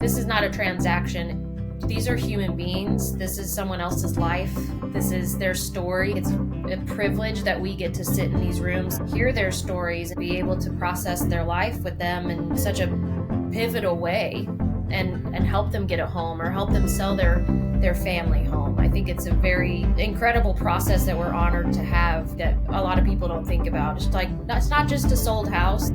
This is not a transaction. These are human beings. This is someone else's life. This is their story. It's a privilege that we get to sit in these rooms, hear their stories, and be able to process their life with them in such a pivotal way and help them get a home or help them sell their family home. I think it's a very incredible process that we're honored to have that a lot of people don't think about. It's like, it's not just a sold house.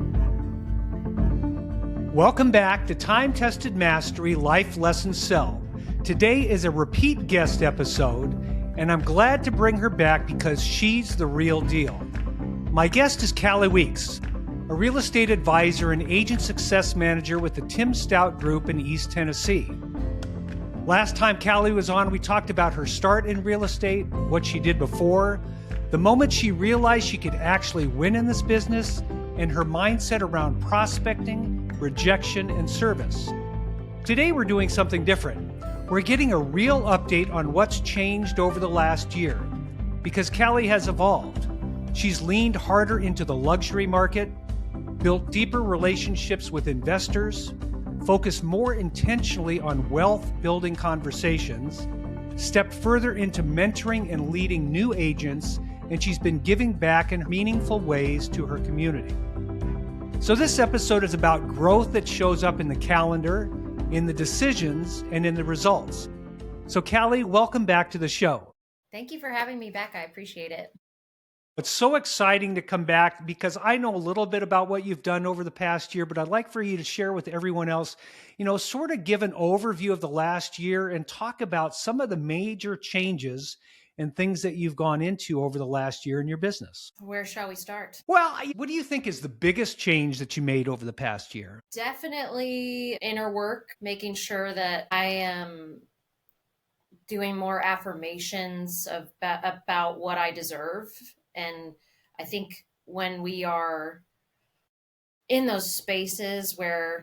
Welcome back to Time-Tested Mastery Life Lessons Sell. Today is a repeat guest episode, and I'm glad to bring her back because she's the real deal. My guest is Callie Weaks, a real estate advisor and agent success manager with the Tim Stout Group in East Tennessee. Last time Callie was on, we talked about her start in real estate, what she did before, the moment she realized she could actually win in this business, and her mindset around prospecting, rejection, and service. Today we're doing something different. We're getting a real update on what's changed over the last year, because Callie has evolved. She's leaned harder into the luxury market, built deeper relationships with investors, focused more intentionally on wealth-building conversations, stepped further into mentoring and leading new agents, and she's been giving back in meaningful ways to her community. So this episode is about growth that shows up in the calendar, in the decisions, and in the results. So Callie, welcome back to the show. Thank you for having me back. I appreciate it. It's so exciting to come back because I know a little bit about what you've done over the past year, but I'd like for you to share with everyone else, sort of give an overview of the last year and talk about some of the major changes and things that you've gone into over the last year in your business. Where shall we start? Well, what do you think is the biggest change that you made over the past year? Definitely inner work, making sure that I am doing more affirmations about what I deserve. And I think when we are in those spaces where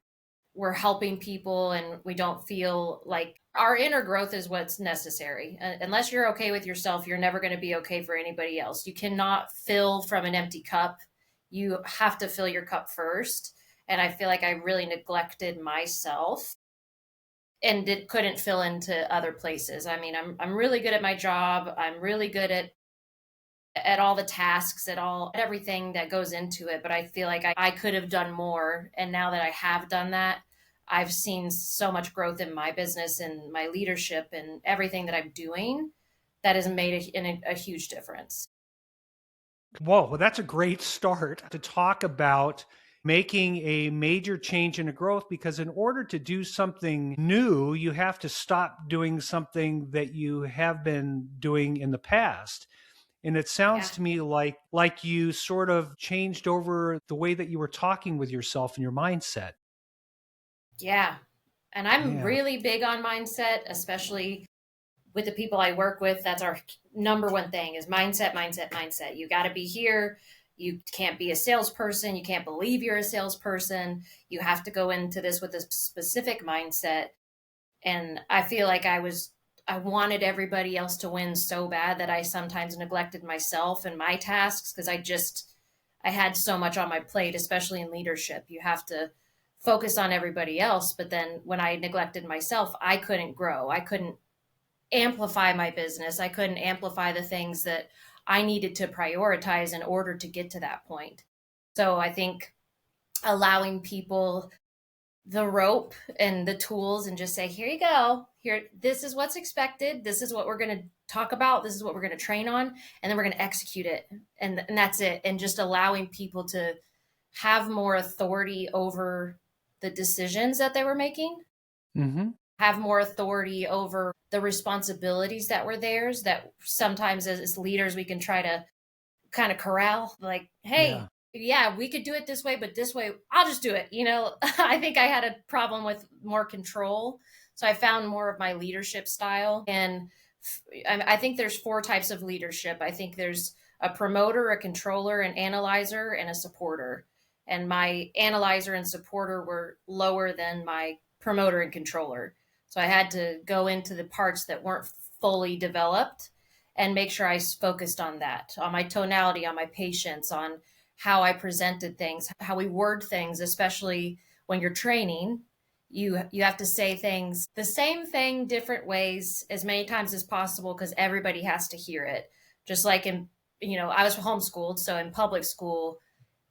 we're helping people and we don't feel like our inner growth is what's necessary. Unless you're okay with yourself, you're never going to be okay for anybody else. You cannot fill from an empty cup. You have to fill your cup first. And I feel like I really neglected myself and couldn't fill into other places. I mean, I'm really good at my job. I'm really good at all the tasks, at everything that goes into it. But I feel like I could have done more. And now that I have done that, I've seen so much growth in my business and my leadership and everything that I'm doing that has made a huge difference. Whoa, well, that's a great start to talk about making a major change in a growth, because in order to do something new, you have to stop doing something that you have been doing in the past. And it sounds to me like you sort of changed over the way that you were talking with yourself and your mindset. Yeah. And I'm really big on mindset, especially with the people I work with. That's our number one thing is mindset, mindset, mindset. You got to be here. You can't be a salesperson. You can't believe you're a salesperson. You have to go into this with a specific mindset. And I feel like I wanted everybody else to win so bad that I sometimes neglected myself and my tasks because I had so much on my plate, especially in leadership. You have to focus on everybody else. But then when I neglected myself, I couldn't grow. I couldn't amplify my business. I couldn't amplify the things that I needed to prioritize in order to get to that point. So I think allowing people the rope and the tools and just say, here you go. Here, this is what's expected. This is what we're going to talk about. This is what we're going to train on. And then we're going to execute it. And that's it. And just allowing people to have more authority over the decisions that they were making, have more authority over the responsibilities that were theirs, that sometimes as leaders, we can try to kind of corral, like, hey, we could do it this way, but this way, I'll just do it. I think I had a problem with more control. So I found more of my leadership style. And I think there's 4 types of leadership. I think there's a promoter, a controller, an analyzer, and a supporter. And my analyzer and supporter were lower than my promoter and controller. So I had to go into the parts that weren't fully developed and make sure I focused on that, on my tonality, on my patience, on how I presented things, how we word things, especially when you're training. You have to say things the same thing different ways as many times as possible because everybody has to hear it. Just like in, I was homeschooled, so in public school,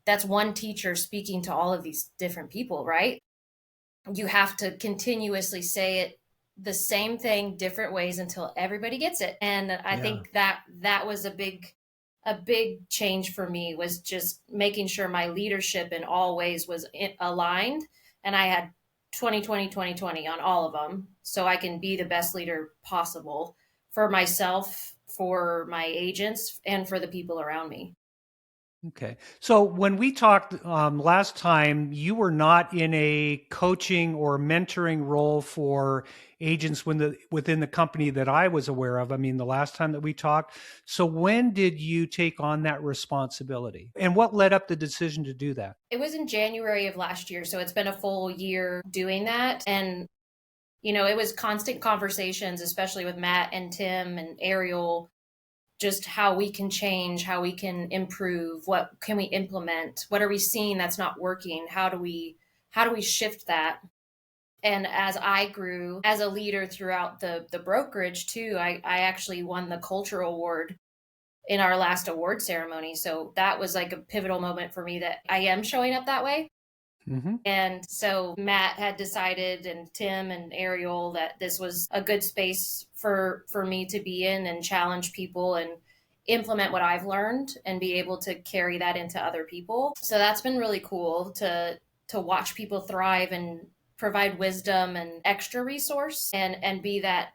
that's one teacher speaking to all of these different people, right? You have to continuously say it the same thing different ways until everybody gets it. And I Yeah. think that was a big change for me, was just making sure my leadership in all ways was aligned, and I had 2020 on all of them, so I can be the best leader possible for myself, for my agents, and for the people around me. Okay. So when we talked last time, you were not in a coaching or mentoring role for agents within the company that I was aware of. I mean, the last time that we talked. So when did you take on that responsibility? And what led up the decision to do that? It was in January of last year, so it's been a full year doing that. And it was constant conversations, especially with Matt and Tim and Ariel, just how we can change, how we can improve, what can we implement, what are we seeing that's not working, how do we shift that. And as I grew as a leader throughout the brokerage too, I actually won the cultural award in our last award ceremony. So that was like a pivotal moment for me, that I am showing up that way. Mm-hmm. And so Matt had decided, and Tim and Ariel, that this was a good space for me to be in and challenge people and implement what I've learned and be able to carry that into other people. So that's been really cool to watch people thrive and provide wisdom and extra resource, and be that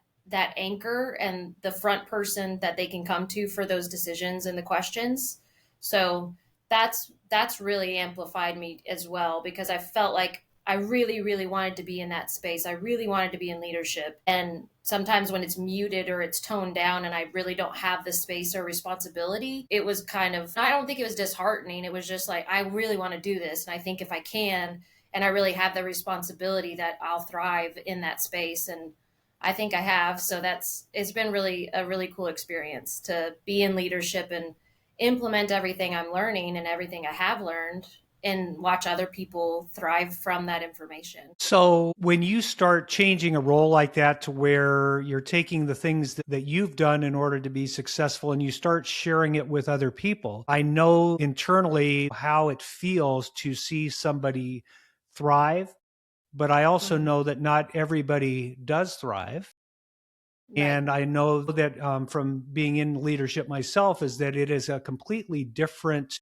anchor and the front person that they can come to for those decisions and the questions. So that's really amplified me as well, because I felt like I really, really wanted to be in that space. I really wanted to be in leadership. And sometimes when it's muted or it's toned down and I really don't have the space or responsibility, it was kind of, I don't think it was disheartening. It was just like, I really want to do this. And I think if I can, and I really have the responsibility, that I'll thrive in that space. And I think I have. So it's been really a really cool experience to be in leadership and implement everything I'm learning and everything I have learned, and watch other people thrive from that information. So when you start changing a role like that to where you're taking the things that you've done in order to be successful and you start sharing it with other people, I know internally how it feels to see somebody thrive, but I also Mhm. know that not everybody does thrive. Right. And I know that from being in leadership myself is that it is a completely different,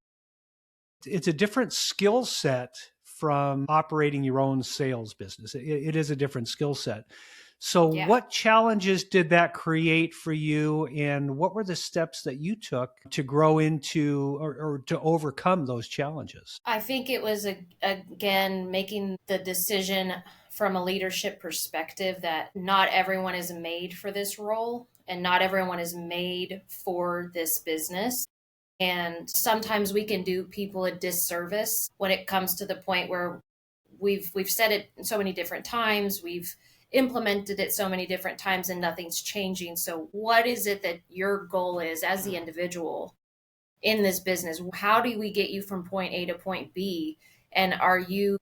it's a different skill set from operating your own sales business. It is a different skill set. So Yeah. what challenges did that create for you, and what were the steps that you took to grow into or to overcome those challenges? I think it was, again, making the decision from a leadership perspective that not everyone is made for this role and not everyone is made for this business. And sometimes we can do people a disservice when it comes to the point where we've said it so many different times, we've implemented it so many different times, and nothing's changing. So what is it that your goal is as the individual in this business? How do we get you from point A to point B? And are you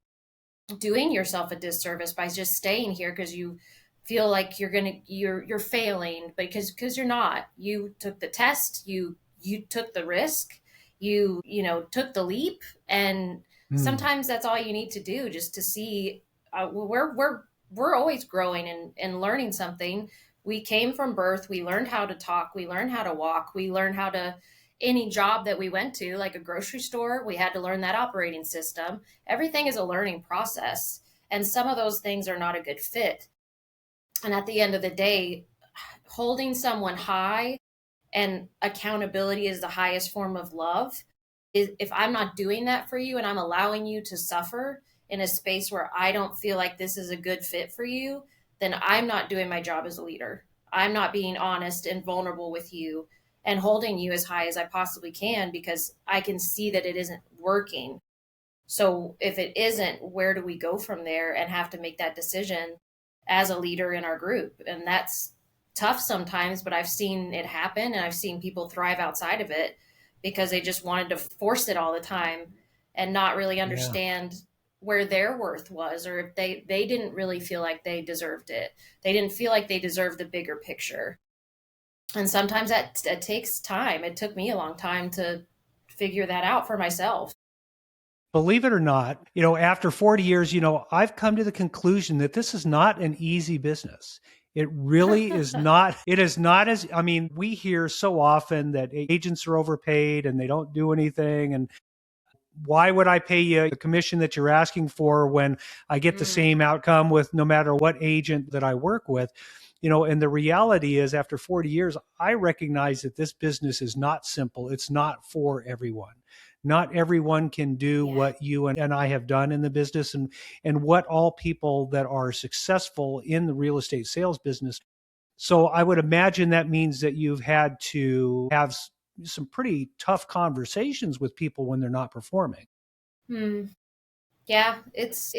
doing yourself a disservice by just staying here because you feel like you're failing, because you're not. You took the test, you took the risk, you took the leap. And Hmm. sometimes that's all you need to do, just to see, we're always growing and learning something. We came from birth, we learned how to talk, we learned how to walk, we learned how to, any job that we went to, like a grocery store, we had to learn that operating system. Everything is a learning process, and some of those things are not a good fit. And at the end of the day, holding someone high, and accountability is the highest form of love, is if I'm not doing that for you and I'm allowing you to suffer in a space where I don't feel like this is a good fit for you, then I'm not doing my job as a leader. I'm not being honest and vulnerable with you and holding you as high as I possibly can, because I can see that it isn't working. So if it isn't, where do we go from there, and have to make that decision as a leader in our group? And that's tough sometimes, but I've seen it happen, and I've seen people thrive outside of it because they just wanted to force it all the time and not really Yeah. understand where their worth was, or if they didn't really feel like they deserved it. They didn't feel like they deserved the bigger picture. And sometimes that takes time. It took me a long time to figure that out for myself. Believe it or not, after 40 years, I've come to the conclusion that this is not an easy business. It really is not. It is not as, I mean, we hear so often that agents are overpaid and they don't do anything. And why would I pay you the commission that you're asking for when I get the Mm, same outcome with no matter what agent that I work with? And the reality is, after 40 years, I recognize that this business is not simple. It's not for everyone. Not everyone can do yeah. what you and I have done in the business, and what all people that are successful in the real estate sales business. So I would imagine that means that you've had to have some pretty tough conversations with people when they're not performing. Hmm. Yeah, it's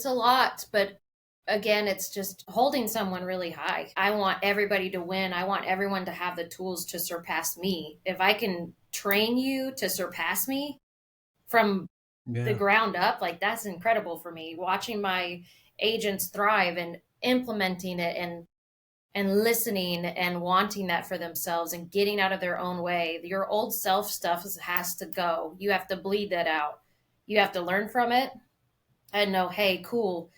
a lot, but again, it's just holding someone really high. I want everybody to win. I want everyone to have the tools to surpass me. If I can train you to surpass me from the Yeah. ground up, like that's incredible for me. Watching my agents thrive and implementing it and listening and wanting that for themselves and getting out of their own way. Your old self stuff has to go. You have to bleed that out. You have to learn from it and know, hey, cool,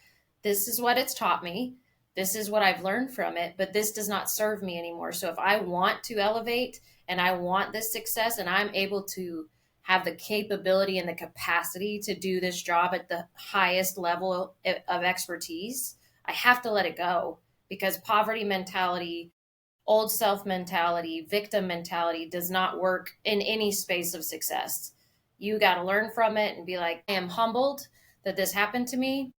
this is what it's taught me. This is what I've learned from it, but this does not serve me anymore. So if I want to elevate and I want this success and I'm able to have the capability and the capacity to do this job at the highest level of expertise, I have to let it go because poverty mentality, old self mentality, victim mentality does not work in any space of success. You got to learn from it and be like, I am humbled that this happened to me.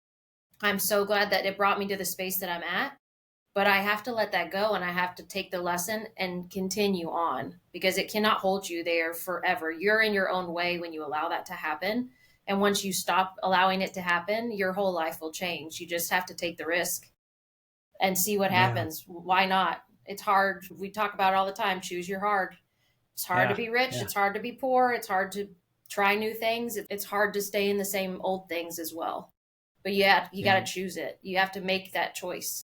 I'm so glad that it brought me to the space that I'm at, but I have to let that go and I have to take the lesson and continue on because it cannot hold you there forever. You're in your own way when you allow that to happen. And once you stop allowing it to happen, your whole life will change. You just have to take the risk and see what Yeah. happens. Why not? It's hard. We talk about it all the time. Choose your hard. It's hard to Yeah. be rich. Yeah. It's hard to be poor. It's hard to try new things. It's hard to stay in the same old things as well. But yeah, you got Yeah. to choose it. You have to make that choice.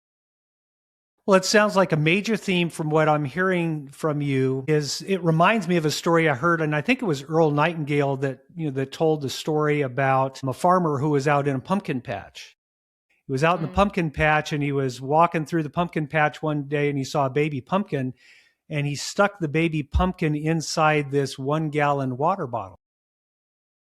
Well, it sounds like a major theme from what I'm hearing from you is it reminds me of a story I heard, and I think it was Earl Nightingale that told the story about a farmer who was out in a pumpkin patch. He was out in the Mm, pumpkin patch and he was walking through the pumpkin patch one day and he saw a baby pumpkin and he stuck the baby pumpkin inside this 1 gallon water bottle.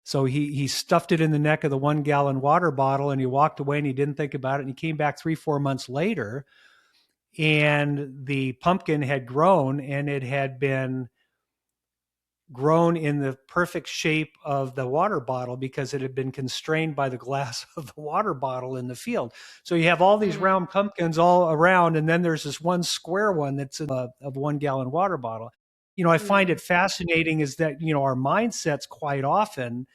So he stuffed it in the neck of the 1 gallon water bottle and he walked away and he didn't think about it. And he came back 3, 4 months later and the pumpkin had grown and it had been grown in the perfect shape of the water bottle because it had been constrained by the glass of the water bottle in the field. So you have all these mm, round pumpkins all around, and then there's this one square one that's in a 1 gallon water bottle. I find mm. it fascinating is that, our mindsets quite often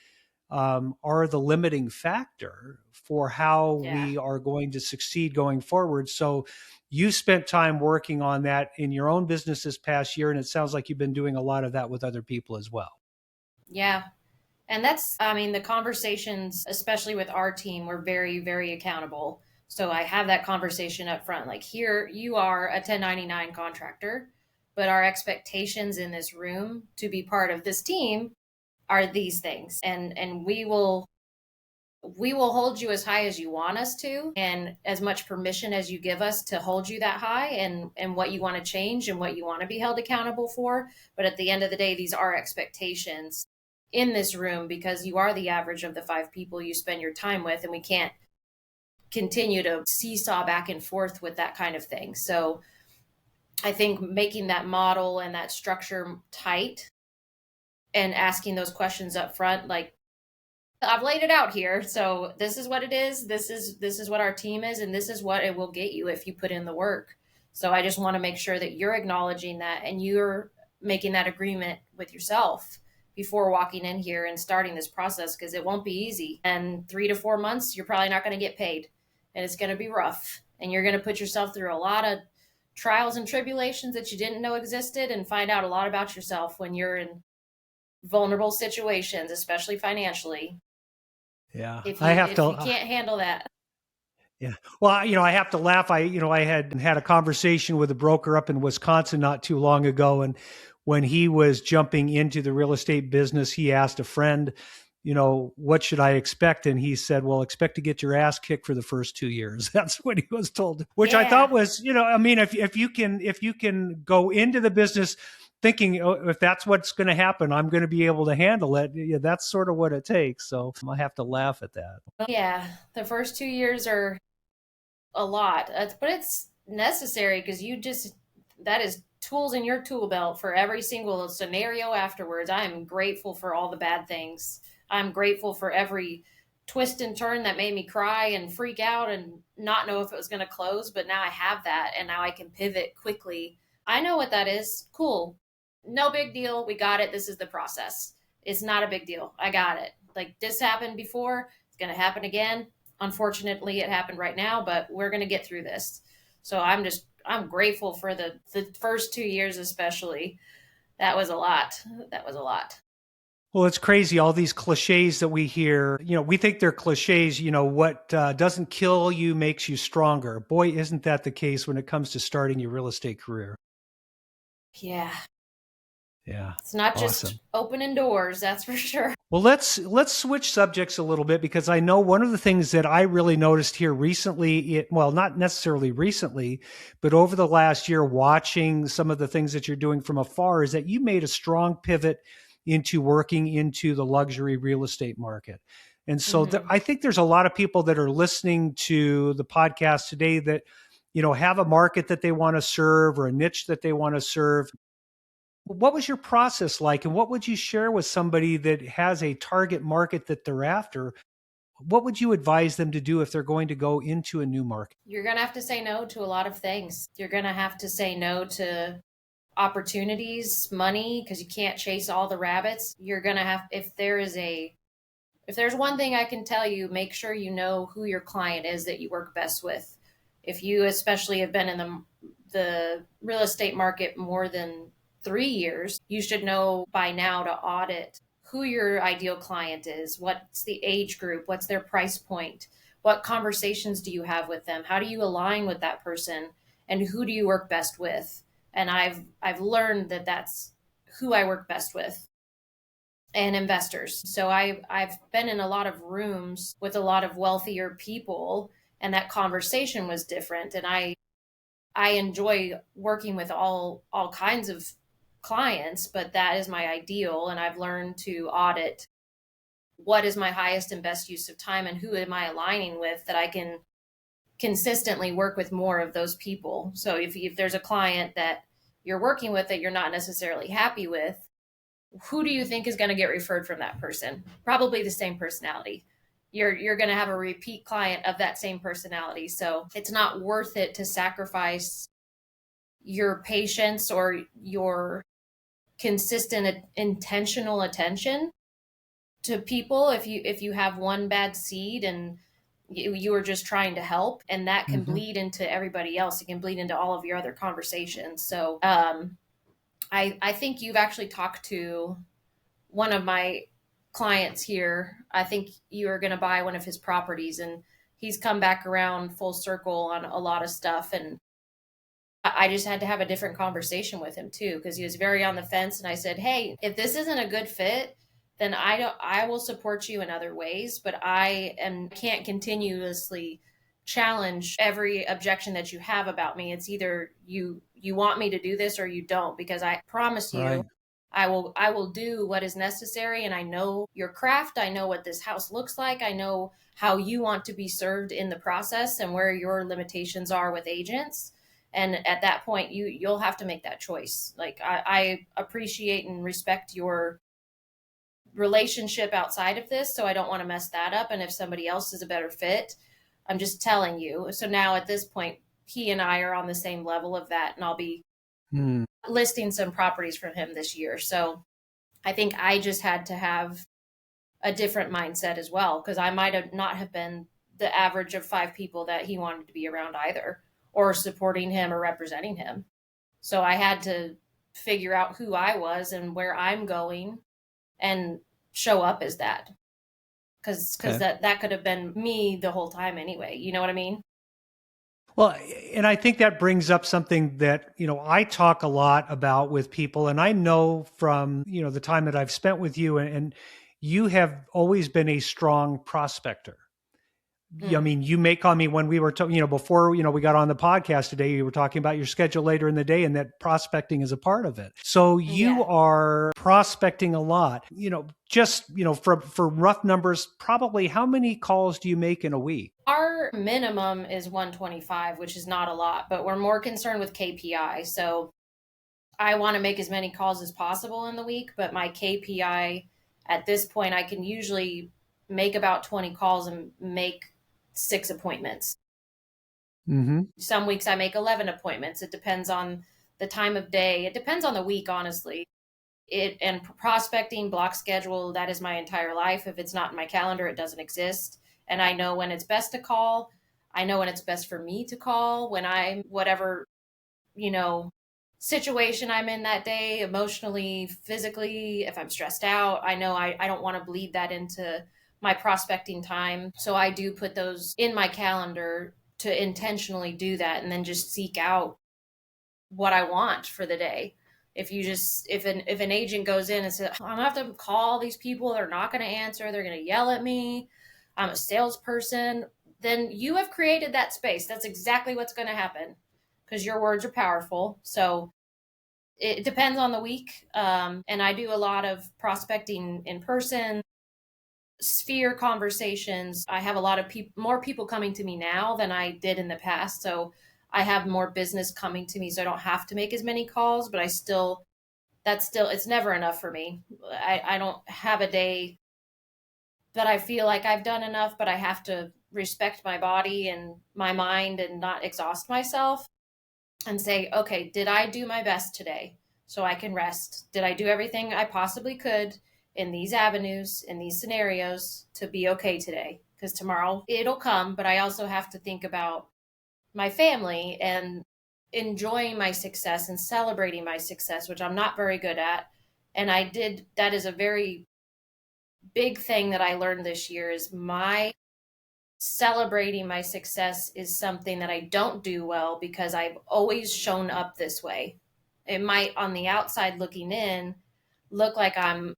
are the limiting factor for how Yeah. we are going to succeed going forward. So you spent time working on that in your own business this past year, and it sounds like you've been doing a lot of that with other people as well. Yeah. And that's, I mean, the conversations, especially with our team, we're very, very accountable. So I have that conversation up front. Like, here, you are a 1099 contractor, but our expectations in this room to be part of this team are these things. And we will hold you as high as you want us to and as much permission as you give us to hold you that high and what you want to change and what you want to be held accountable for, but at the end of the day these are expectations in this room because you are the average of the 5 people you spend your time with, and we can't continue to seesaw back and forth with that kind of thing. So I think making that model and that structure tight and asking those questions up front, like, I've laid it out here. So this is what it is. This is what our team is, and this is what it will get you if you put in the work. So I just want to make sure that you're acknowledging that and you're making that agreement with yourself before walking in here and starting this process because it won't be easy. And 3 to 4 months, you're probably not going to get paid, and it's going to be rough. And you're going to put yourself through a lot of trials and tribulations that you didn't know existed, and find out a lot about yourself when you're in vulnerable situations, especially financially. Yeah. If I you have if to. you can't handle that. Yeah. Well, I have to laugh. I had a conversation with a broker up in Wisconsin not too long ago. And when he was jumping into the real estate business, he asked a friend, what should I expect? And he said, well, expect to get your ass kicked for the first 2 years. That's what he was told, which I thought Yeah. was, if you can go into the business thinking, oh, if that's what's going to happen, I'm going to be able to handle it. Yeah, that's sort of what it takes. So I have to laugh at that. Yeah. The first 2 years are a lot. But it's necessary because that is tools in your tool belt for every single scenario afterwards. I am grateful for all the bad things. I'm grateful for every twist and turn that made me cry and freak out and not know if it was going to close. But now I have that and now I can pivot quickly. I know what that is. Cool. No big deal. We got it. This is the process. It's not a big deal. I got it. Like this happened before. It's going to happen again. Unfortunately, it happened right now, but we're going to get through this. So I'm grateful for the first 2 years, especially. That was a lot. That was a lot. Well, it's crazy. All these cliches that we hear, we think they're cliches. What doesn't kill you makes you stronger. Boy, isn't that the case when it comes to starting your real estate career? Yeah. Yeah. It's not Awesome. just opening doors, that's for sure. Well, let's switch subjects a little bit because I know one of the things that I really noticed here recently, well, not necessarily recently, but over the last year, watching some of the things that you're doing from afar, is that you made a strong pivot into working into the luxury real estate market. And so I think there's a lot of people that are listening to the podcast today that, have a market that they want to serve or a niche that they want to serve. What was your process like, and what would you share with somebody that has a target market that they're after? What would you advise them to do if they're going to go into a new market? You're going to have to say no to a lot of things. You're going to have to say no to opportunities, money, because you can't chase all the rabbits. You're going to have, if there's one thing I can tell you, make sure you know who your client is that you work best with. If you especially have been in the real estate market more than 3 years, you should know by now to audit who your ideal client is, what's the age group, what's their price point, what conversations do you have with them, how do you align with that person, and who do you work best with. And I've learned that that's who I work best with, and investors. So I've been in a lot of rooms with a lot of wealthier people, and that conversation was different. And I enjoy working with all kinds of clients, but that is my ideal. And I've learned to audit what is my highest and best use of time and who am I aligning with, that I can consistently work with more of those people. So if there's a client that you're working with that you're not necessarily happy with, who do you think is going to get referred from that person? Probably the same personality. You're going to have a repeat client of that same personality. So it's not worth it to sacrifice your patience or your consistent intentional attention to people if you have one bad seed and you are just trying to help, and that can bleed into everybody else. It can bleed into all of your other conversations. So I think you've actually talked to one of my clients here. I think you are going to buy one of his properties, and he's come back around full circle on a lot of stuff. And I just had to have a different conversation with him too, because he was very on the fence. And I said, hey, if this isn't a good fit, then I will support you in other ways, but can't continuously challenge every objection that you have about me. It's either you want me to do this or you don't, because I promise you, Right. I will do what is necessary. And I know your craft. I know what this house looks like. I know how you want to be served in the process and where your limitations are with agents. And at that point, you'll have to make that choice. Like I appreciate and respect your relationship outside of this, so I don't want to mess that up. And if somebody else is a better fit, I'm just telling you. So now at this point, he and I are on the same level of that, and I'll be listing some properties from him this year. So I think I just had to have a different mindset as well, because I might have not have been the average of 5 people that he wanted to be around either, or supporting him or representing him. So I had to figure out who I was and where I'm going and show up as that. because Okay. that could have been me the whole time anyway. You know what I mean? Well, and I think that brings up something that, I talk a lot about with people. And I know from, the time that I've spent with you, and you have always been a strong prospector. I Mm, mean, you may call me when we were, before, we got on the podcast today, you were talking about your schedule later in the day and that prospecting is a part of it. So you yeah. are prospecting a lot, just, for rough numbers, probably how many calls do you make in a week? Our minimum is 125, which is not a lot, but we're more concerned with KPI. So I want to make as many calls as possible in the week, but my KPI at this point, I can usually make about 20 calls and make 6 appointments. Mm-hmm. Some weeks I make 11 appointments. It depends on the time of day. It depends on the week, honestly. It and prospecting, block schedule, that is my entire life. If it's not in my calendar, it doesn't exist. And I know when it's best to call. I know when it's best for me to call, when I'm whatever, you know, situation I'm in that day, emotionally, physically, if I'm stressed out. I know I don't want to bleed that into my prospecting time. So I do put those in my calendar to intentionally do that and then just seek out what I want for the day. If you just if an agent goes in and says, I'm gonna have to call these people, they're not gonna answer, they're gonna yell at me, I'm a salesperson, then you have created that space. That's exactly what's gonna happen because your words are powerful. So it depends on the week. And I do a lot of prospecting in person, sphere conversations. I have a lot of more people coming to me now than I did in the past. So I have more business coming to me. So I don't have to make as many calls, but it's never enough for me. I don't have a day that I feel like I've done enough, but I have to respect my body and my mind and not exhaust myself and say, okay, did I do my best today so I can rest? Did I do everything I possibly could in these avenues, in these scenarios to be okay today? Because tomorrow it'll come, but I also have to think about my family and enjoying my success and celebrating my success, which I'm not very good at. And that is a very big thing that I learned this year is my celebrating my success is something that I don't do well because I've always shown up this way. It might, on the outside looking in, look like I'm,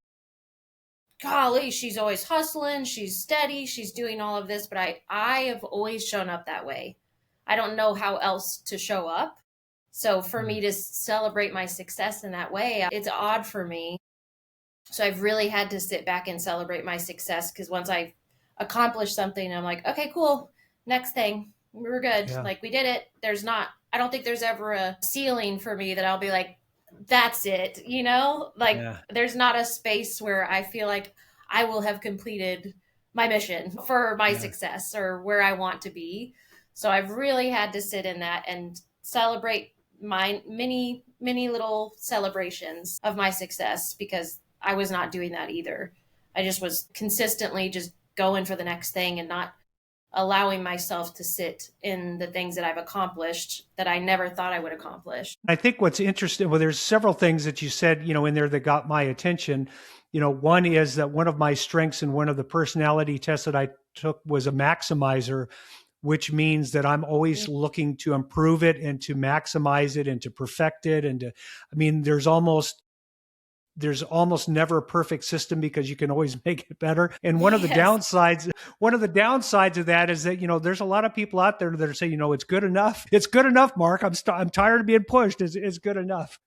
golly, she's always hustling, she's steady, she's doing all of this, but I have always shown up that way. I don't know how else to show up. So for me to celebrate my success in that way, it's odd for me. So I've really had to sit back and celebrate my success because once I accomplish something, I'm like, okay, cool. Next thing, we're good. Yeah. Like we did it. I don't think there's ever a ceiling for me that I'll be like, that's it. Like Yeah. there's not a space where I feel like I will have completed my mission for my Yeah. success or where I want to be. So I've really had to sit in that and celebrate my many little celebrations of my success because I was not doing that either. I just was consistently just going for the next thing and not allowing myself to sit in the things that I've accomplished that I never thought I would accomplish. I think what's interesting, well, there's several things that you said, in there that got my attention. One is that one of my strengths and one of the personality tests that I took was a maximizer, which means that I'm always looking to improve it and to maximize it and to perfect it. I mean, there's almost never a perfect system because you can always make it better. And Yes. one of the downsides of that is that, there's a lot of people out there that are saying, it's good enough. It's good enough, Mark. I'm tired of being pushed. It's good enough.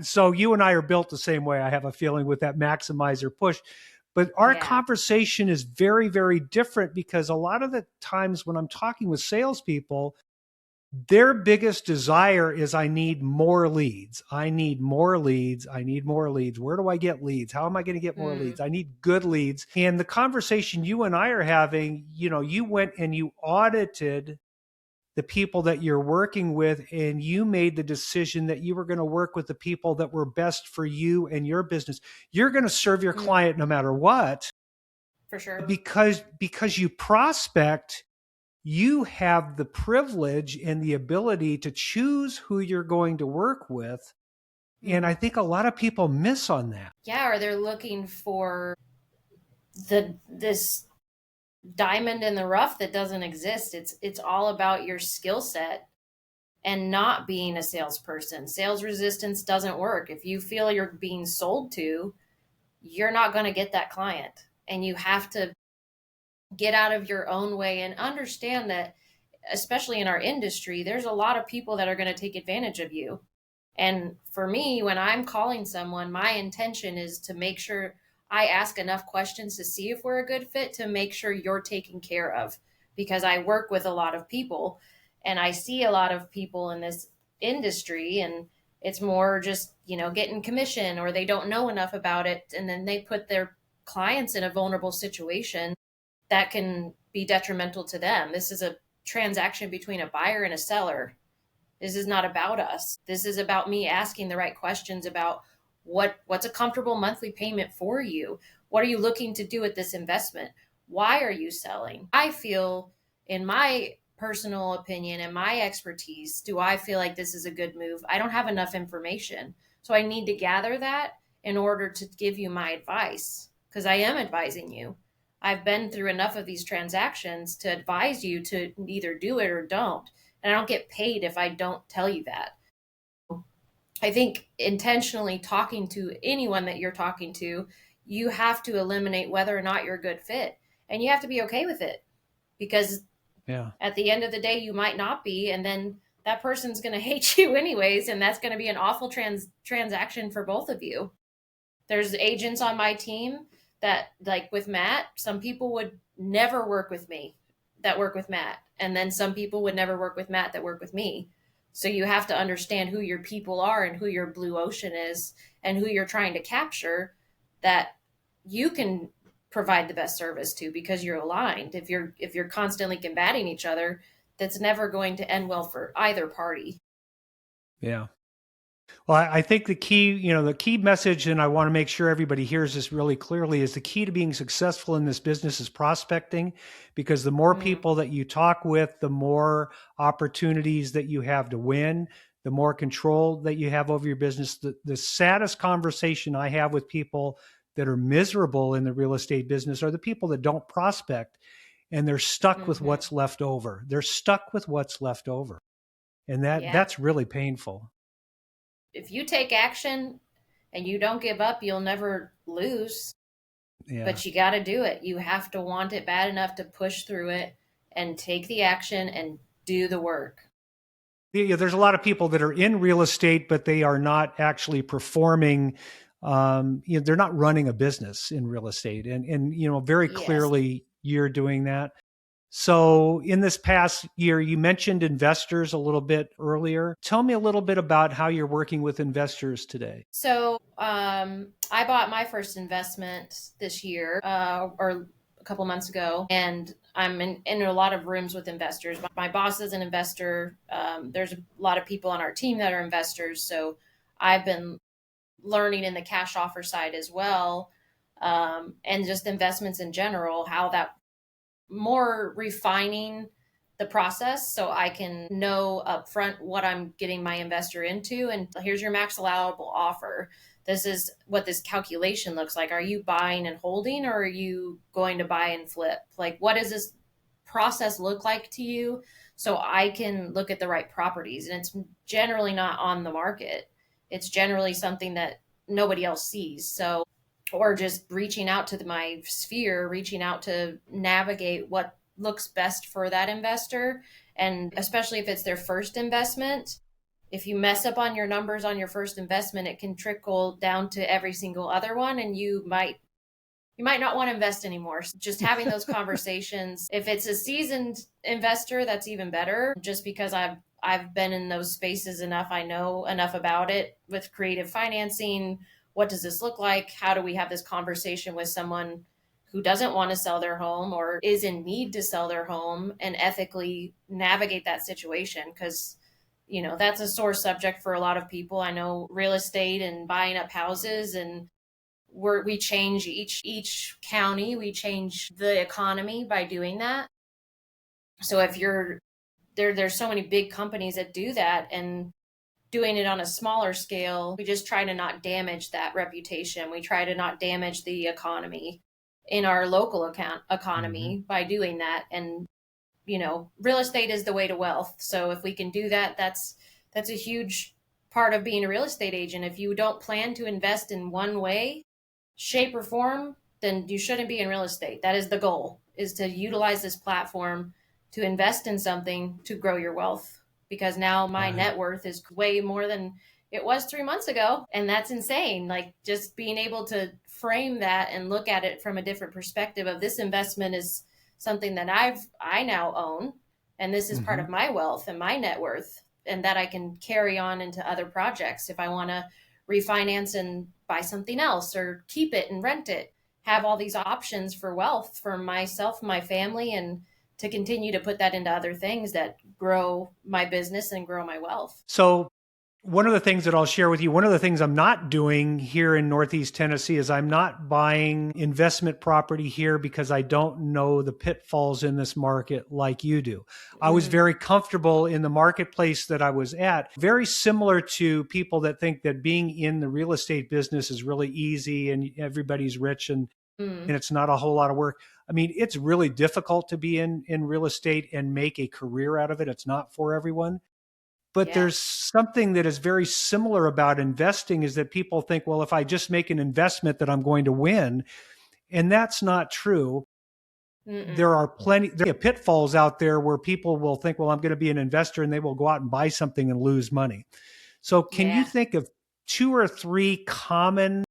So you and I are built the same way. I have a feeling with that maximizer push. But our Yeah. conversation is very, very different because a lot of the times when I'm talking with salespeople, their biggest desire is I need more leads. I need more leads. I need more leads. Where do I get leads? How am I going to get more Mm, leads? I need good leads. And the conversation you and I are having, you went and you audited the people that you're working with and you made the decision that you were going to work with the people that were best for you and your business. You're going to serve your mm, client no matter what. for sure. Because you prospect, you have the privilege and the ability to choose who you're going to work with. And I Mm. think a lot of people miss on that. Yeah, or they're looking for this diamond in the rough that doesn't exist. It's all about your skill set and not being a salesperson. Sales resistance doesn't work. If you feel you're being sold to, you're not going to get that client. And you have to get out of your own way and understand that, especially in our industry, there's a lot of people that are going to take advantage of you. And for me, when I'm calling someone, my intention is to make sure I ask enough questions to see if we're a good fit, to make sure you're taken care of. Because I work with a lot of people and I see a lot of people in this industry, and it's more just, getting commission, or they don't know enough about it. And then they put their clients in a vulnerable situation that can be detrimental to them. This is a transaction between a buyer and a seller. This is not about us. This is about me asking the right questions about what's a comfortable monthly payment for you? What are you looking to do with this investment? Why are you selling? I feel, in my personal opinion and my expertise, do I feel like this is a good move? I don't have enough information. So I need to gather that in order to give you my advice, because I am advising you. I've been through enough of these transactions to advise you to either do it or don't. And I don't get paid if I don't tell you that. I think intentionally talking to anyone that you're talking to, you have to eliminate whether or not you're a good fit. And you have to be okay with it, because at the end of the day, you might not be. And then that person's going to hate you anyways. And that's going to be an awful transaction for both of you. There's agents on my team that, like with Matt, some people would never work with me that work with Matt. And then some people would never work with Matt that work with me. So you have to understand who your people are and who your blue ocean is and who you're trying to capture, that you can provide the best service to, because you're aligned. If you're constantly combating each other, that's never going to end well for either party. Yeah. Well, I think the key message, and I want to make sure everybody hears this really clearly, is the key to being successful in this business is prospecting, because the more people that you talk with, the more opportunities that you have to win, the more control that you have over your business. The saddest conversation I have with people that are miserable in the real estate business are the people that don't prospect, and they're stuck with what's left over. They're stuck with what's left over. And that's really painful. If you take action and you don't give up, you'll never lose. Yeah. But you got to do it. You have to want it bad enough to push through it and take the action and do the work. Yeah, there's a lot of people that are in real estate, but they are not actually performing. They're not running a business in real estate, and very clearly you're doing that. So in this past year, you mentioned investors a little bit earlier. Tell me a little bit about how you're working with investors today. So I bought my first investment this year, or a couple months ago, and I'm in a lot of rooms with investors. My boss is an investor. There's a lot of people on our team that are investors. So I've been learning in the cash offer side as well, and just investments in general, how that more refining the process so I can know upfront what I'm getting my investor into. And here's your max allowable offer. This is what this calculation looks like. Are you buying and holding, or are you going to buy and flip? Like, what does this process look like to you, so I can look at the right properties? And it's generally not on the market. It's generally something that nobody else sees. So, or just reaching out to my sphere, reaching out to navigate what looks best for that investor. And especially if it's their first investment, if you mess up on your numbers on your first investment, it can trickle down to every single other one, and you might not want to invest anymore. So just having those conversations. If it's a seasoned investor, that's even better, just because I've been in those spaces enough. I know enough about it with creative financing. What does this look like? How do we have this conversation with someone who doesn't want to sell their home or is in need to sell their home, and ethically navigate that situation? Because, that's a sore subject for a lot of people. I know real estate and buying up houses, and we change each county, we change the economy by doing that. So if there's so many big companies that do that, and doing it on a smaller scale, we just try to not damage that reputation. We try to not damage the economy. in our local Mm-hmm. economy by doing that. And real estate is the way to wealth. So if we can do that, that's a huge part of being a real estate agent. If you don't plan to invest in one way, shape, or form, then you shouldn't be in real estate. That is the goal, is to utilize this platform to invest in something to grow your wealth. Because now my Right. net worth is way more than it was 3 months ago. And that's insane. Like, just being able to frame that and look at it from a different perspective of, this investment is something that I now own, and this is part Mm-hmm. of my wealth and my net worth, and that I can carry on into other projects if I want to refinance and buy something else, or keep it and rent it. Have all these options for wealth for myself and my family, and to continue to put that into other things that grow my business and grow my wealth. So one of the things that I'll share with you, one of the things I'm not doing here in Northeast Tennessee is I'm not buying investment property here because I don't know the pitfalls in this market like you do. I was Mm, very comfortable in the marketplace that I was at, very similar to people that think that being in the real estate business is really easy and everybody's rich and mm, it's not a whole lot of work. I mean, it's really difficult to be in real estate and make a career out of it. It's not for everyone. But yeah. there's something that is very similar about investing is that people think, well, if I just make an investment that I'm going to win, and that's not true. Mm-mm. There are pitfalls out there where people will think, well, I'm going to be an investor, and they will go out and buy something and lose money. So can you Yeah. think of two or three common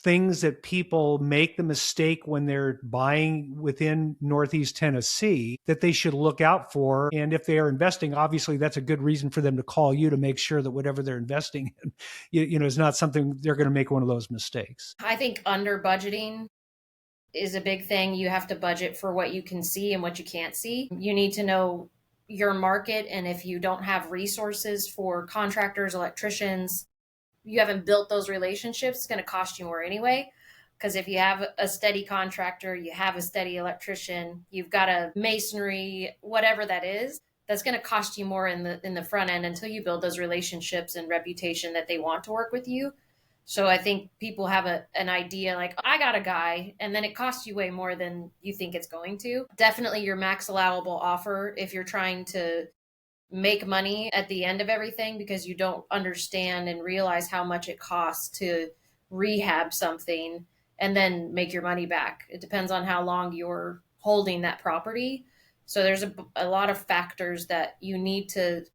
things that people make the mistake when they're buying within Northeast Tennessee that they should look out for? And if they are investing, obviously that's a good reason for them to call you to make sure that whatever they're investing in, is not something they're going to make one of those mistakes. I think under budgeting is a big thing. You have to budget for what you can see and what you can't see. You need to know your market. And if you don't have resources for contractors, electricians, you haven't built those relationships, it's going to cost you more anyway. Because if you have a steady contractor, you have a steady electrician, you've got a masonry, whatever that is, that's going to cost you more in the front end until you build those relationships and reputation that they want to work with you. So I think people have an idea like, I got a guy, and then it costs you way more than you think it's going to. Definitely your max allowable offer if you're trying to make money at the end of everything, because you don't understand and realize how much it costs to rehab something and then make your money back. It depends on how long you're holding that property. So there's a lot of factors that you need to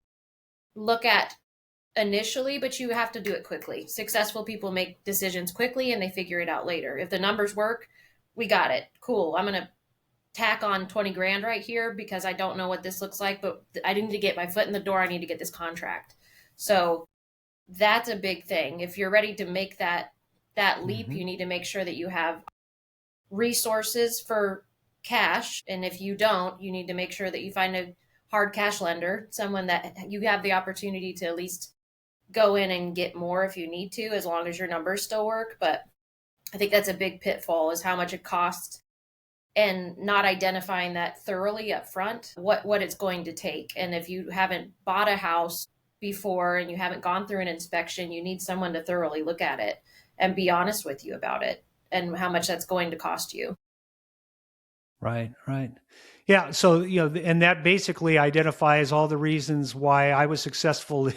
look at initially, but you have to do it quickly. Successful people make decisions quickly and they figure it out later. If the numbers work, we got it. Cool. I'm going to tack on 20 grand right here because I don't know what this looks like, but I need to get my foot in the door. I need to get this contract. So that's a big thing. If you're ready to make that leap, Mm-hmm. you need to make sure that you have resources for cash. And if you don't, you need to make sure that you find a hard cash lender, someone that you have the opportunity to at least go in and get more if you need to, as long as your numbers still work. But I think that's a big pitfall, is how much it costs, and not identifying that thoroughly up front, what it's going to take. And if you haven't bought a house before and you haven't gone through an inspection, you need someone to thoroughly look at it and be honest with you about it and how much that's going to cost you. Right, right. Yeah, so and that basically identifies all the reasons why I was successful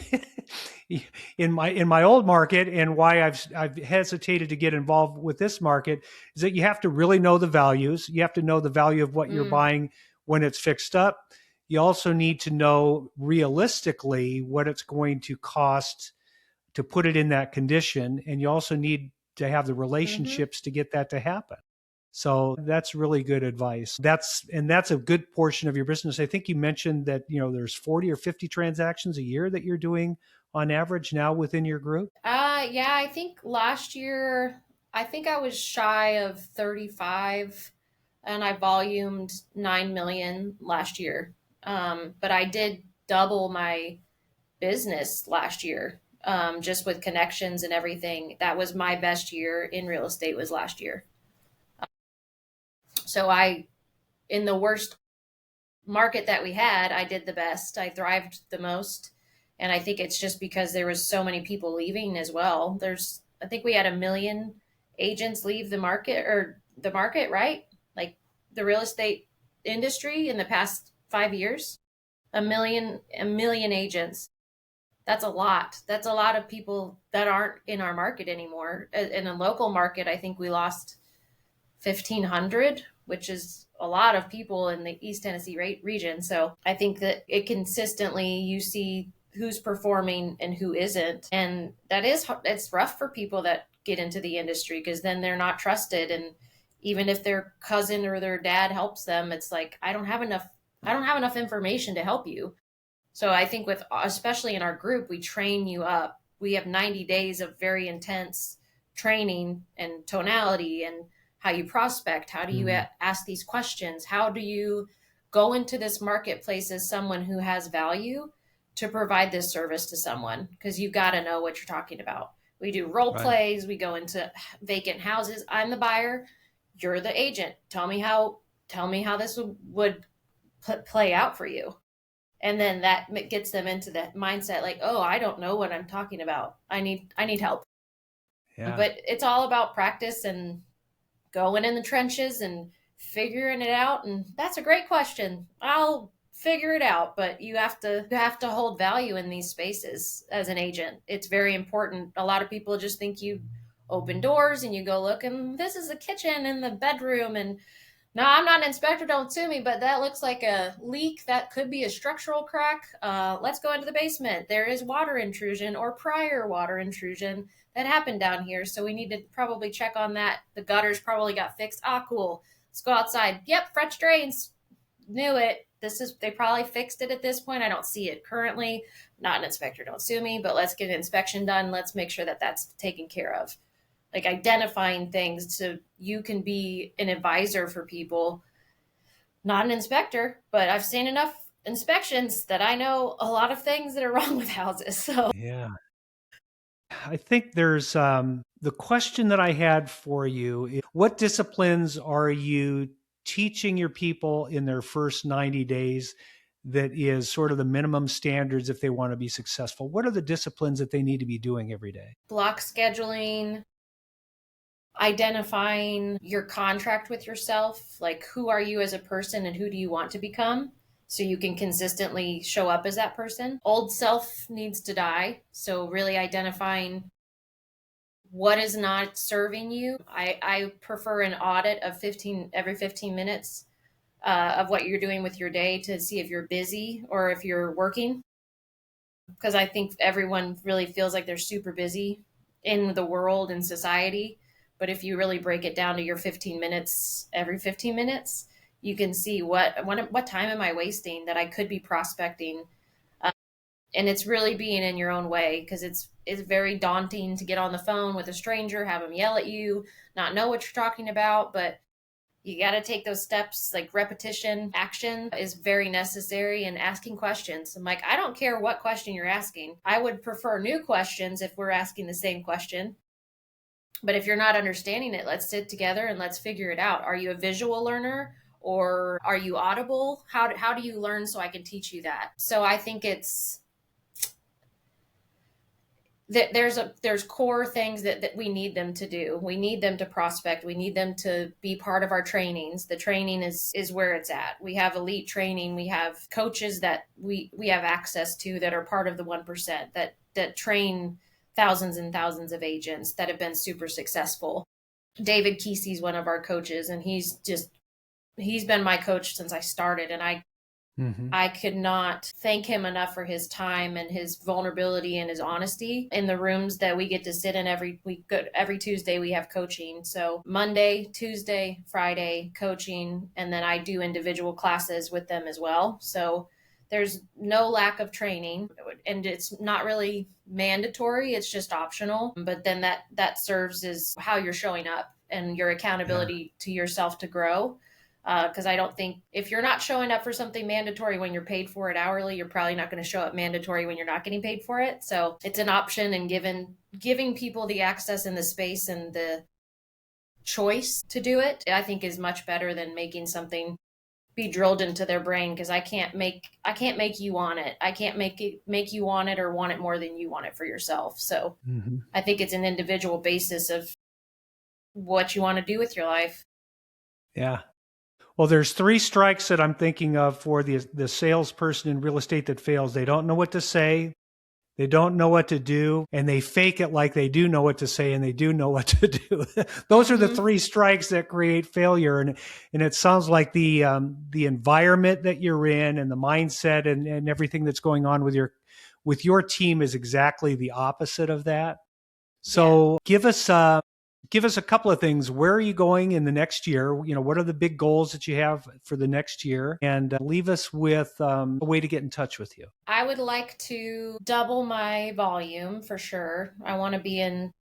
in my old market, and why I've hesitated to get involved with this market, is that you have to really know the values. You have to know the value of what you're Mm, buying when it's fixed up. You also need to know realistically what it's going to cost to put it in that condition, and you also need to have the mm-hmm. relationships to get that to happen. So that's really good advice. That's a good portion of your business. I think you mentioned that there's 40 or 50 transactions a year that you're doing on average now within your group. Yeah, I think last year, I think I was shy of 35, and I volumed 9 million last year. But I did double my business last year, just with connections and everything. That was my best year in real estate, was last year. So in the worst market that we had, I did the best. I thrived the most. And I think it's just because there was so many people leaving as well. I think we had 1 million agents leave the market, or the market, right? Like the real estate industry in the past 5 years, a million agents. That's a lot. That's a lot of people that aren't in our market anymore. In a local market, I think we lost 1,500, which is a lot of people in the East Tennessee region. So I think that it consistently, you see who's performing and who isn't. And it's rough for people that get into the industry because then they're not trusted. And even if their cousin or their dad helps them, it's like, I don't have enough information to help you. So I think especially in our group, we train you up. We have 90 days of very intense training and tonality and how you prospect. How do you ask these questions? How do you go into this marketplace as someone who has value to provide this service to someone? Because you got to know what you're talking about. We do role plays. We go into vacant houses. I'm the buyer. You're the agent. Tell me how this would play out for you. And then that gets them into that mindset like, oh, I don't know what I'm talking about. I need help. Yeah. But it's all about practice and going in the trenches and figuring it out. And that's a great question. I'll figure it out, but you have to hold value in these spaces as an agent. It's very important. A lot of people just think you open doors and you go look and this is the kitchen and the bedroom and no, I'm not an inspector, don't sue me, but that looks like a leak. That could be a structural crack. Let's go into the basement. There is water intrusion or prior water intrusion that happened down here. So we need to probably check on that. The gutters probably got fixed. Ah, cool. Let's go outside. Yep, French drains. Knew it. They probably fixed it at this point. I don't see it currently. Not an inspector, don't sue me, but let's get an inspection done. Let's make sure that that's taken care of. Like identifying things so you can be an advisor for people, not an inspector, but I've seen enough inspections that I know a lot of things that are wrong with houses. So yeah, I think there's the question that I had for you is, what disciplines are you teaching your people in their first 90 days that is sort of the minimum standards if they want to be successful? What are the disciplines that they need to be doing every day? Block scheduling, identifying your contract with yourself, like who are you as a person and who do you want to become so you can consistently show up as that person. Old self needs to die. So really identifying what is not serving you. I prefer an audit of every 15 minutes of what you're doing with your day to see if you're busy or if you're working. Because I think everyone really feels like they're super busy in the world and society. But if you really break it down to your 15 minutes, every 15 minutes, you can see what time am I wasting that I could be prospecting. And it's really being in your own way because it's very daunting to get on the phone with a stranger, have them yell at you, not know what you're talking about. But you got to take those steps, like repetition. Action is very necessary, and asking questions. I'm like, I don't care what question you're asking. I would prefer new questions if we're asking the same question. But if you're not understanding it, let's sit together and let's figure it out. Are you a visual learner or are you audible? How do you learn so I can teach you that? So I think there's core things that we need them to do. We need them to prospect. We need them to be part of our trainings. The training is where it's at. We have elite training. We have coaches that we have access to that are part of the 1% that train thousands and thousands of agents that have been super successful. David Kesey's one of our coaches, and he's been my coach since I started, and I could not thank him enough for his time and his vulnerability and his honesty in the rooms that we get to sit in every Tuesday. We have coaching. So Monday, Tuesday, Friday coaching, and then I do individual classes with them as well. So there's no lack of training, and it's not really mandatory. It's just optional. But then that serves as how you're showing up and your accountability to yourself to grow. Because I don't think if you're not showing up for something mandatory when you're paid for it hourly, you're probably not going to show up mandatory when you're not getting paid for it. So it's an option, and giving people the access and the space and the choice to do it, I think is much better than making something be drilled into their brain, because I can't make you want it. I can't make you want it or want it more than you want it for yourself. So I think it's an individual basis of what you want to do with your life. Yeah. Well, there's 3 strikes that I'm thinking of for the salesperson in real estate that fails. They don't know what to say. They don't know what to do, and they fake it like they do know what to say, and they do know what to do. Those are the 3 strikes that create failure. And it sounds like the environment that you're in and the mindset and everything that's going on with your team is exactly the opposite of that. So give us a couple of things. Where are you going in the next year? What are the big goals that you have for the next year? And leave us with a way to get in touch with you. I would like to double my volume for sure. I want to be in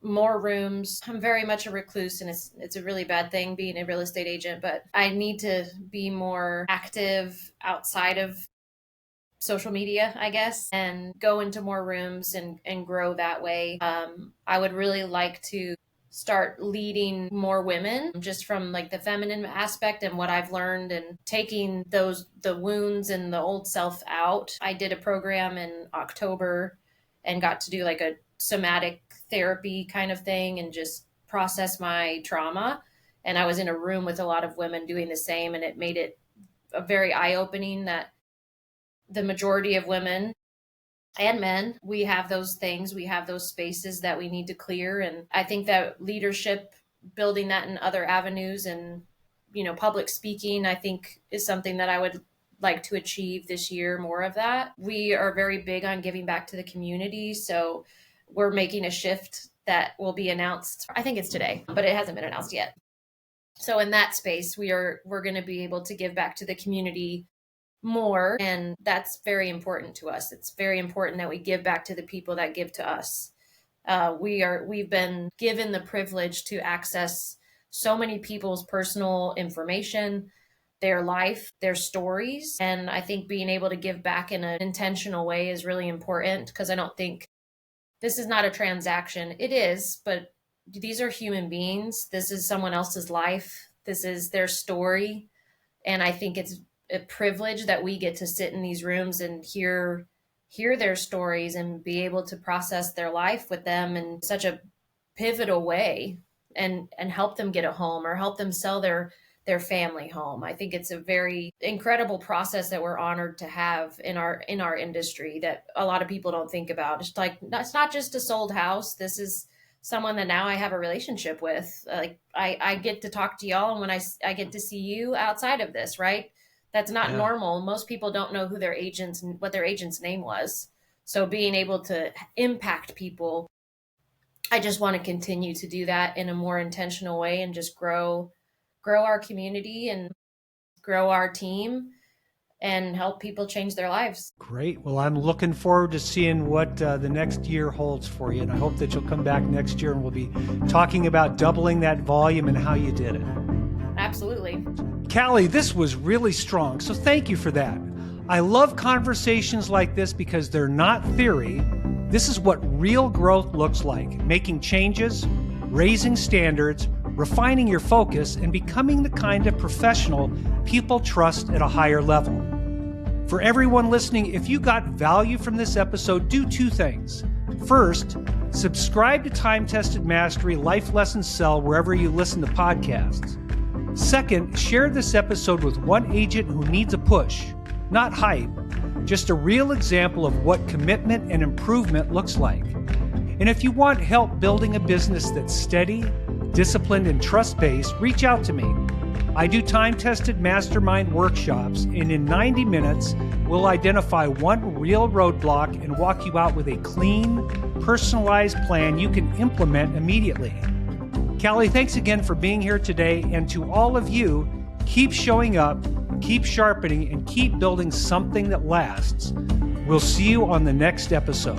more rooms. I'm very much a recluse, and it's a really bad thing being a real estate agent, but I need to be more active outside of social media, I guess, and go into more rooms and grow that way. I would really like to start leading more women just from like the feminine aspect and what I've learned, and taking the wounds and the old self out. I did a program in October and got to do like a somatic therapy kind of thing and just process my trauma. And I was in a room with a lot of women doing the same, and it made it a very eye-opening that the majority of women and men, we have those things, we have those spaces that we need to clear. And I think that leadership, building that in other avenues, and public speaking, I think is something that I would like to achieve this year, more of that. We are very big on giving back to the community, so we're making a shift that will be announced. I think it's today, but it hasn't been announced yet. So in that space, we're going to be able to give back to the community more, and that's very important to us. It's very important that we give back to the people that give to us. We've been given the privilege to access so many people's personal information, their life, their stories, and I think being able to give back in an intentional way is really important, because I don't think this is not a transaction. It is, but these are human beings. This is someone else's life. This is their story, and I think it's a privilege that we get to sit in these rooms and hear their stories and be able to process their life with them in such a pivotal way, and help them get a home or help them sell their family home. I think it's a very incredible process that we're honored to have in our industry that a lot of people don't think about. It's like, it's not just a sold house. This is someone that now I have a relationship with. Like I get to talk to y'all, and when I get to see you outside of this, right? That's not normal. Most people don't know who what their agent's name was. So being able to impact people, I just want to continue to do that in a more intentional way, and just grow our community and grow our team and help people change their lives. Great. Well, I'm looking forward to seeing what the next year holds for you. And I hope that you'll come back next year and we'll be talking about doubling that volume and how you did it. Absolutely. Callie, this was really strong, so thank you for that. I love conversations like this because they're not theory. This is what real growth looks like: making changes, raising standards, refining your focus, and becoming the kind of professional people trust at a higher level. For everyone listening, if you got value from this episode, do 2 things. First, subscribe to Time Tested Mastery Life Lessons Sell wherever you listen to podcasts. Second, share this episode with one agent who needs a push, not hype, just a real example of what commitment and improvement looks like. And if you want help building a business that's steady, disciplined, and trust-based, reach out to me. I do time-tested mastermind workshops, and in 90 minutes, we'll identify one real roadblock and walk you out with a clean, personalized plan you can implement immediately. Callie, thanks again for being here today, and to all of you, keep showing up, keep sharpening, and keep building something that lasts. We'll see you on the next episode.